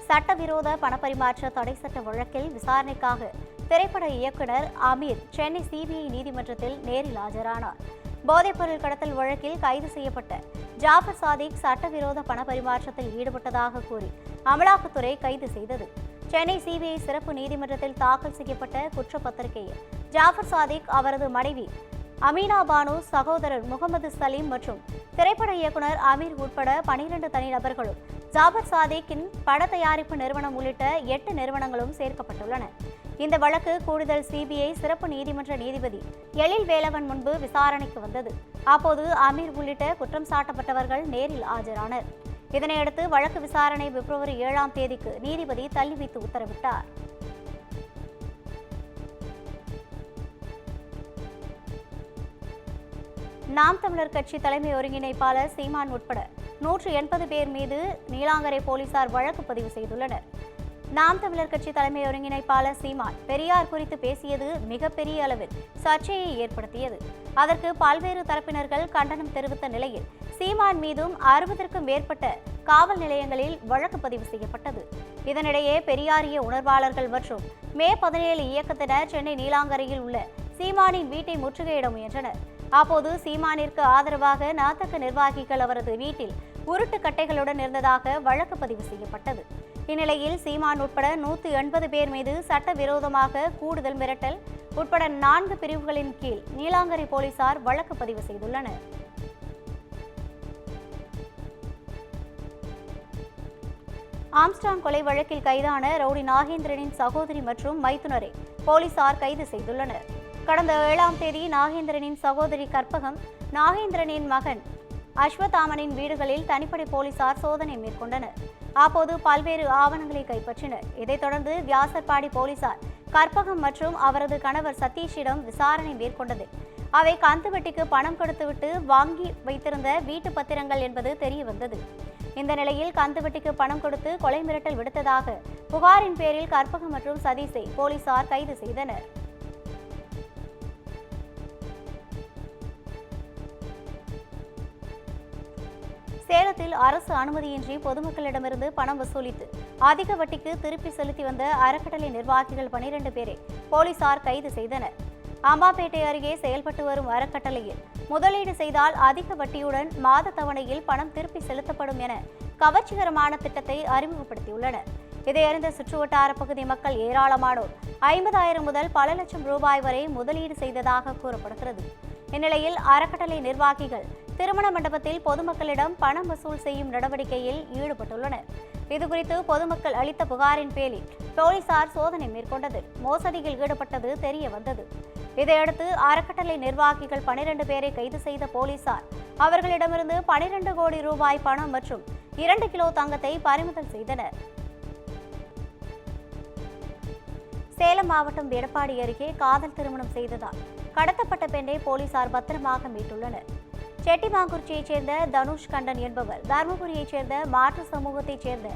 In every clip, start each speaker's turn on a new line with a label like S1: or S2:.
S1: சட்டவிரோத பணப்பரிமாற்ற தடை சட்ட வழக்கில் விசாரணைக்காக திரைப்பட இயக்குநர் அமீர் சென்னை சிபிஐ நீதிமன்றத்தில் நேரில் ஆஜரானார். போதைப்பொருள் கடத்தல் வழக்கில் கைது செய்யப்பட்ட ஜாஃபர் சாதிக் சட்டவிரோத பணப்பரிமாற்றத்தில் ஈடுபட்டதாக கூறி அமலாக்கத்துறை கைது செய்தது. சென்னை சிபிஐ சிறப்பு நீதிமன்றத்தில் தாக்கல் செய்யப்பட்ட குற்றப்பத்திரிகையில் ஜாஃபர் சாதிக், அவரது மனைவி அமீனா பானு, சகோதரர் முகமது சலீம் மற்றும் திரைப்பட இயக்குநர் அமீர் உட்பட 12 தனிநபர்களும் ஜாஃபர் சாதிக்கின் பட தயாரிப்பு நிறுவனம் உள்ளிட்ட 8 நிறுவனங்களும் சேர்க்கப்பட்டுள்ளன. இந்த வழக்கு கூடுதல் சிபிஐ சிறப்பு நீதிமன்ற நீதிபதி எழில் வேலவன் முன்பு விசாரணைக்கு வந்தது. அப்போது அமீர் உள்ளிட்ட குற்றம் சாட்டப்பட்டவர்கள் நேரில் ஆஜரானர். இதனையடுத்து வழக்கு விசாரணை பிப்ரவரி 7ஆம் தேதிக்கு நீதிபதி தள்ளி வைத்து உத்தரவிட்டார். நாம் தமிழர் கட்சி தலைமை ஒருங்கிணைப்பாளர் சீமான் உட்பட 180 பேர் மீது நீலாங்கரை போலீசார் வழக்கு பதிவு செய்துள்ளனர். நாம் தமிழர் கட்சி தலைமை ஒருங்கிணைப்பாளர் சீமான் பெரியார் குறித்து பேசியது மிகப்பெரிய அளவில் சர்ச்சையை ஏற்படுத்தியது. அதற்கு பல்வேறு தரப்பினர்கள் கண்டனம் தெரிவித்த நிலையில் சீமான் மீதும் 60க்கும் மேற்பட்ட காவல் நிலையங்களில் வழக்கு பதிவு செய்யப்பட்டது. இதனிடையே பெரியாரிய உணர்வாளர்கள் மற்றும் மே 17 இயக்கத்தினர் சென்னை நீலாங்கரையில் உள்ள சீமானின் வீட்டை முற்றுகையிட முயன்றனர். அப்போது சீமானிற்கு ஆதரவாக நாத்தக நிர்வாகிகள் அவரது வீட்டில் உருட்டு கட்டைகளுடன் இருந்ததாக வழக்கு பதிவு செய்யப்பட்டது. இந்நிலையில் சீமான் உட்பட 180 பேர் மீது சட்டவிரோதமாக கூடுதல் மிரட்டல் உட்பட 4 பிரிவுகளின் கீழ் நீலாங்கரை போலீசார் வழக்கு பதிவு செய்துள்ளனர். ஆம்ஸ்ட்ராங் கொலை வழக்கில் கைதான ரவுடி நாகேந்திரனின் சகோதரி மற்றும் மைத்துனரை போலீசார் கைது செய்துள்ளனர். கடந்த 7ஆம் தேதி நாகேந்திரனின் சகோதரி கற்பகம், நாகேந்திரனின் மகன் அஸ்வத்தாமனின் வீடுகளில் தனிப்படை போலீசார் சோதனை மேற்கொண்டனர். அப்போது பல்வேறு ஆவணங்களை கைப்பற்றினர். இதைத் தொடர்ந்து வியாசர்பாடி போலீசார் கற்பகம் மற்றும் அவரது கணவர் சதீஷிடம் விசாரணை மேற்கொண்டது. அவை கந்துவட்டிக்கு பணம் கொடுத்துவிட்டு வாங்கி வைத்திருந்த வீட்டு பத்திரங்கள் என்பது தெரியவந்தது. இந்த நிலையில் கந்துவட்டிக்கு பணம் கொடுத்து கொலை மிரட்டல் விடுத்ததாக புகாரின் பேரில் கற்பகம் மற்றும் சதீஷை போலீசார் கைது செய்தனர். சேலத்தில் அரசு அனுமதியின்றி பொதுமக்களிடமிருந்து பணம் வசூலித்து அதிக வட்டிக்கு திருப்பி செலுத்தி வந்த அறக்கட்டளை நிர்வாகிகள் 12 பேரை போலீசார் கைது செய்தனர். அம்பாப்பேட்டை அருகே செயல்பட்டு வரும் அறக்கட்டளையில் முதலீடு செய்தால் அதிக வட்டியுடன் மாத தவணையில் பணம் திருப்பி செலுத்தப்படும் என கவர்ச்சிகரமான திட்டத்தை அறிமுகப்படுத்தியுள்ளனர். இதையறிந்த சுற்றுவட்டார பகுதி மக்கள் ஏராளமானோர் 50,000 முதல் பல லட்சம் ரூபாய் வரை முதலீடு செய்ததாக கூறப்படுகிறது. இந்நிலையில் அறக்கட்டளை நிர்வாகிகள் திருமண மண்டபத்தில் பொதுமக்களிடம் பணம் வசூல் செய்யும் நடவடிக்கையில் ஈடுபட்டுள்ளனர். இதுகுறித்து பொதுமக்கள் அளித்த புகாரின் பேரில் போலீசார் சோதனை மேற்கொண்டதில் மோசடியில் ஈடுபட்டது தெரிய வந்தது. இதையடுத்து அறக்கட்டளை நிர்வாகிகள் 12 பேரை கைது செய்த போலீசார் அவர்களிடமிருந்து 12 கோடி ரூபாய் பணம் மற்றும் 2 கிலோ தங்கத்தை பறிமுதல் செய்தனர். சேலம் மாவட்டம் எடப்பாடி அருகே காதல் திருமணம் செய்ததால் கடத்தப்பட்ட பெண்ணை போலீசார் பத்திரமாக மீட்டுள்ளனர். செட்டிமாங்குறிச்சியைச் சேர்ந்த தனுஷ் கண்டன் என்பவர் தருமபுரியைச் சேர்ந்த மாற்று சமூகத்தைச் சேர்ந்த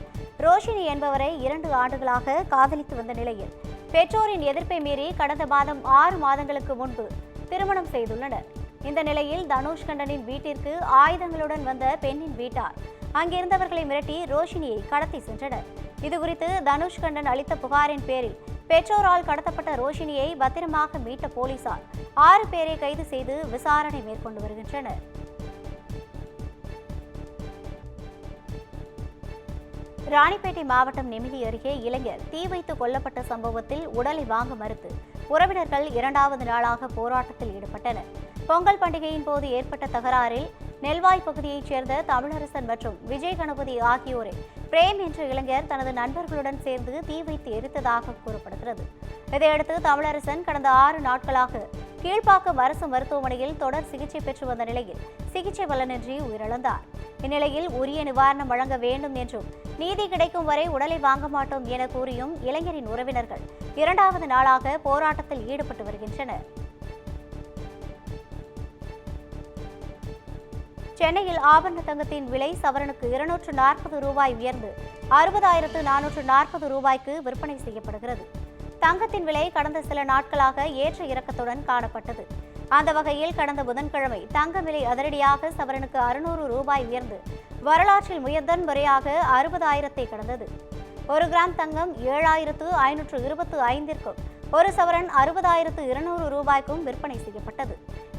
S1: ரோஷினி என்பவரை 2 ஆண்டுகளாக காதலித்து வந்த நிலையில் பெற்றோரின் எதிர்ப்பை மீறி கடந்த மாதம் 6 மாதங்களுக்கு முன்பு திருமணம் செய்துள்ளனர். இந்த நிலையில் தனுஷ் கண்டனின் வீட்டிற்கு ஆயுதங்களுடன் வந்த பெண்ணின் வீட்டார் அங்கிருந்தவர்களை மிரட்டி ரோஷினியை கடத்தி சென்றனர். இதுகுறித்து தனுஷ் கண்டன் அளித்த புகாரின் பேரில் பெற்றோரால் கடத்தப்பட்ட ரோஷினியை பத்திரமாக மீட்ட போலீசார் 6 பேரை கைது செய்து விசாரணை மேற்கொண்டு வருகின்றனர். ராணிப்பேட்டை மாவட்டம் நெமிலி அருகே இளைஞர் தீ வைத்து கொல்லப்பட்ட சம்பவத்தில் உடலை வாங்க மறுத்து உறவினர்கள் 2வது நாளாக போராட்டத்தில் ஈடுபட்டனர். பொங்கல் பண்டிகையின் போது ஏற்பட்ட தகராறில் நெல்வாய் பகுதியைச் சேர்ந்த தமிழரசன் மற்றும் விஜய் கணபதி ஆகியோரை பிரேம் என்ற இளைஞர் தனது நண்பர்களுடன் சேர்ந்து தீ வைத்து எரித்ததாக கூறப்படுகிறது. இதையடுத்து தமிழரசன் கடந்த 6 நாட்களாக கீழ்ப்பாக்கம் அரசு மருத்துவமனையில் தொடர் சிகிச்சை பெற்று வந்த நிலையில் சிகிச்சை பலனின்றி உயிரிழந்தார். இந்நிலையில் உரிய நிவாரணம் வழங்க வேண்டும் என்றும் நீதி கிடைக்கும் வரை உடலை வாங்க மாட்டோம் என கூறியும் இளைஞரின் உறவினர்கள் 2வது நாளாக போராட்டத்தில் ஈடுபட்டு வருகின்றனர். சென்னையில் ஆபரண தங்கத்தின் விலை சவரனுக்கு 240 ரூபாய் உயர்ந்து 60,440 ரூபாய்க்கு விற்பனை செய்யப்படுகிறது. தங்கத்தின் விலை கடந்த சில நாட்களாக ஏற்ற இறக்கத்துடன் காணப்பட்டது. அந்த வகையில் கடந்த புதன்கிழமை தங்க விலை அதிரடியாக சவரனுக்கு 600 ரூபாய் உயர்ந்து வரலாற்றில் முதன் முறையாக 60,000 கடந்தது. ஒரு கிராம் தங்கம் 7,525ற்கும் ஒரு சவரன் 60,200 ரூபாய்க்கும் விற்பனை செய்யப்பட்டது.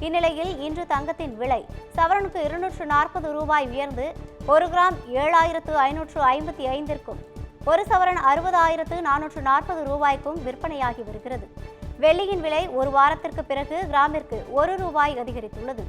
S1: இந்நிலையில் இன்று தங்கத்தின் விலை சவரனுக்கு 240 ரூபாய் உயர்ந்து ஒரு கிராம் 7,555ற்கும் ஒரு சவரன் 60,440 ரூபாய்க்கும் விற்பனையாகி வருகிறது. வெள்ளியின் விலை ஒரு வாரத்திற்கு பிறகு கிராமிற்கு 1 ரூபாய் அதிகரித்துள்ளது.